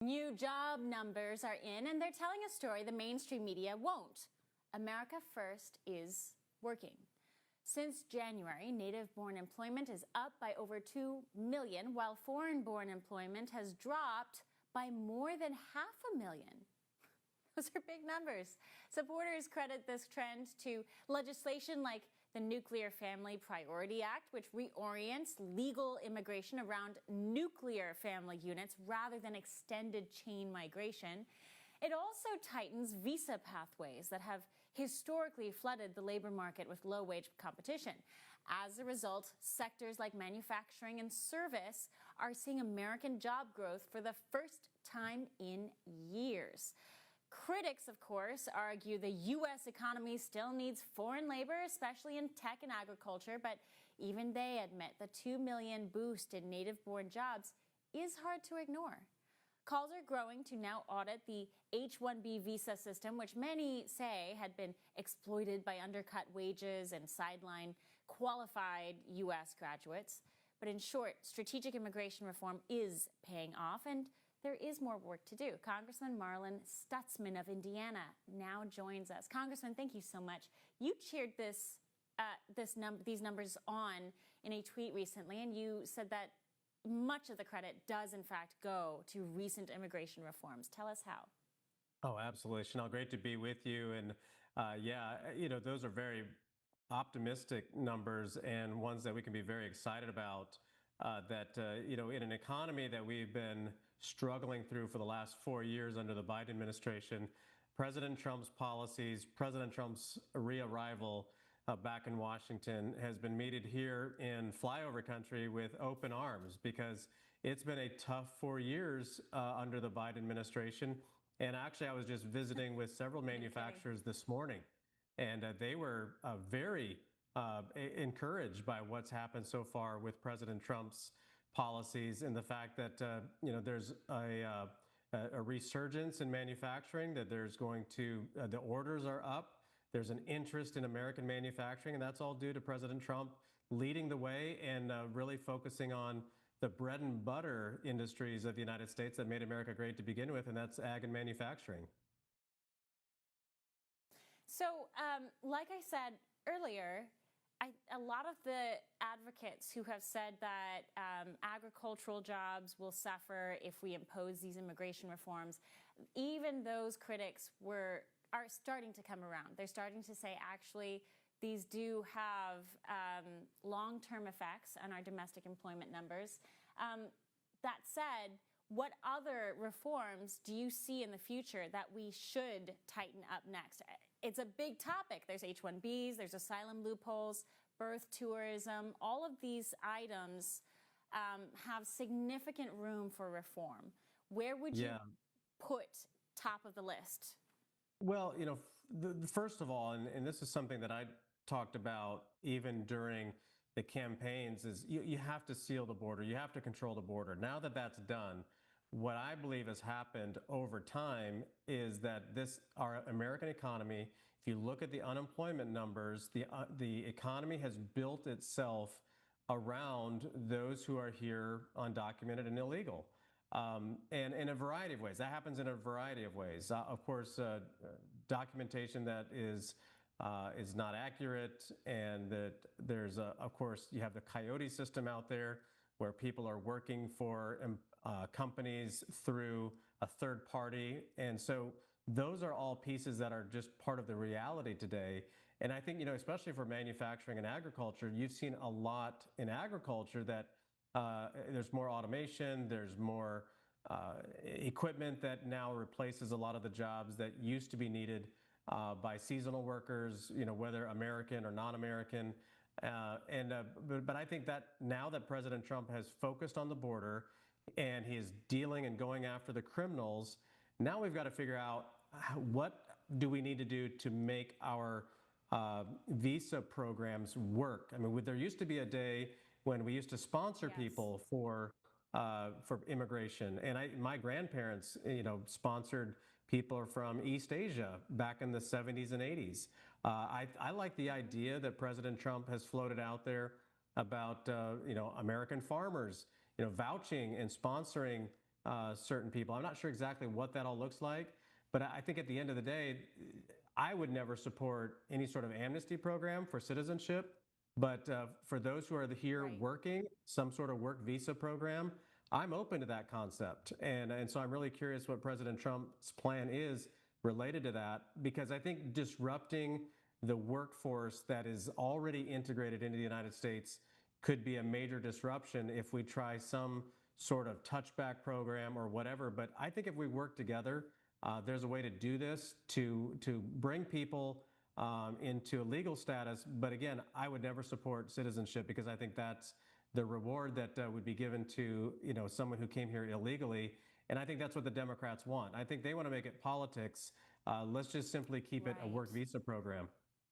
New job numbers are in, and they're telling a story the mainstream media won't. America First is working. Since January, native-born employment is up by over 2 million, while foreign-born employment has dropped by more than 500,000. Those are big numbers. Supporters credit this trend to legislation like the Nuclear Family Priority Act, which reorients legal immigration around nuclear family units rather than extended chain migration. It also tightens visa pathways that have historically flooded the labor market with low-wage competition. As a result, sectors like manufacturing and service are seeing American job growth for the first time in years. Critics, of course, argue the U.S. economy still needs foreign labor, especially in tech and agriculture, but even they admit the 2 million boost in native-born jobs is hard to ignore. Calls are growing to now audit the H-1B visa system, which many say had been exploited by undercut wages and sideline qualified U.S. graduates. But in short, strategic immigration reform is paying off, and there is more work to do. Congressman Marlin Stutzman of Indiana now joins us. Congressman, thank you so much. You cheered these numbers on in a tweet recently, and you said that much of the credit does, in fact, go to recent immigration reforms. Tell us how. Oh, absolutely, Chanel. Great to be with you. And those are very optimistic numbers and ones that we can be very excited about. In an economy that we've been struggling through for the last 4 years under the Biden administration, President Trump's policies, President Trump's rearrival back in Washington has been meted here in flyover country with open arms, because it's been a tough 4 years under the Biden administration. And actually, I was just visiting with several manufacturers this morning, and they were very encouraged by what's happened so far with President Trump's policies and the fact that there's a resurgence in manufacturing, that there's going to the orders are up. There's an interest in American manufacturing, and that's all due to President Trump leading the way and really focusing on the bread and butter industries of the United States that made America great to begin with, and that's ag and manufacturing. So, like I said earlier, a lot of the advocates who have said that agricultural jobs will suffer if we impose these immigration reforms, even those critics are starting to come around. They're starting to say, actually, these do have long-term effects on our domestic employment numbers. That said, what other reforms do you see in the future that we should tighten up next? It's a big topic. There's H-1Bs, there's asylum loopholes, birth tourism. All of these items have significant room for reform. Where would you put top of the list? Well, first of all, and this is something that I talked about even during the campaigns, is you have to seal the border. You have to control the border. Now that that's done, what I believe has happened over time is that our American economy, if you look at the unemployment numbers, the economy has built itself around those who are here undocumented and illegal. And in a variety of ways. That happens in a variety of ways. Of course, documentation that is not accurate, and that there's, of course, you have the coyote system out there where people are working for companies through a third party. And so those are all pieces that are just part of the reality today. And I think, especially for manufacturing and agriculture, you've seen a lot in agriculture that there's more automation, there's more equipment that now replaces a lot of the jobs that used to be needed by seasonal workers, whether American or non-American. But I think that now that President Trump has focused on the border and he is dealing and going after the criminals, now we've got to figure out what do we need to do to make our visa programs work. I mean, there used to be a day when we used to sponsor people for immigration, and my grandparents, sponsored people from East Asia back in the 70s and 80s. I like the idea that President Trump has floated out there about American farmers, vouching and sponsoring certain people. I'm not sure exactly what that all looks like, but I think at the end of the day, I would never support any sort of amnesty program for citizenship. But for those who are here Right. working, some sort of work visa program, I'm open to that concept. And so I'm really curious what President Trump's plan is related to that, because I think disrupting the workforce that is already integrated into the United States could be a major disruption if we try some sort of touchback program or whatever. But I think if we work together, there's a way to do this to bring people into a legal status. But again, I would never support citizenship because I think that's the reward that would be given to someone who came here illegally. And I think that's what the Democrats want. I think they want to make it politics. Let's just simply keep it a Right. work visa program.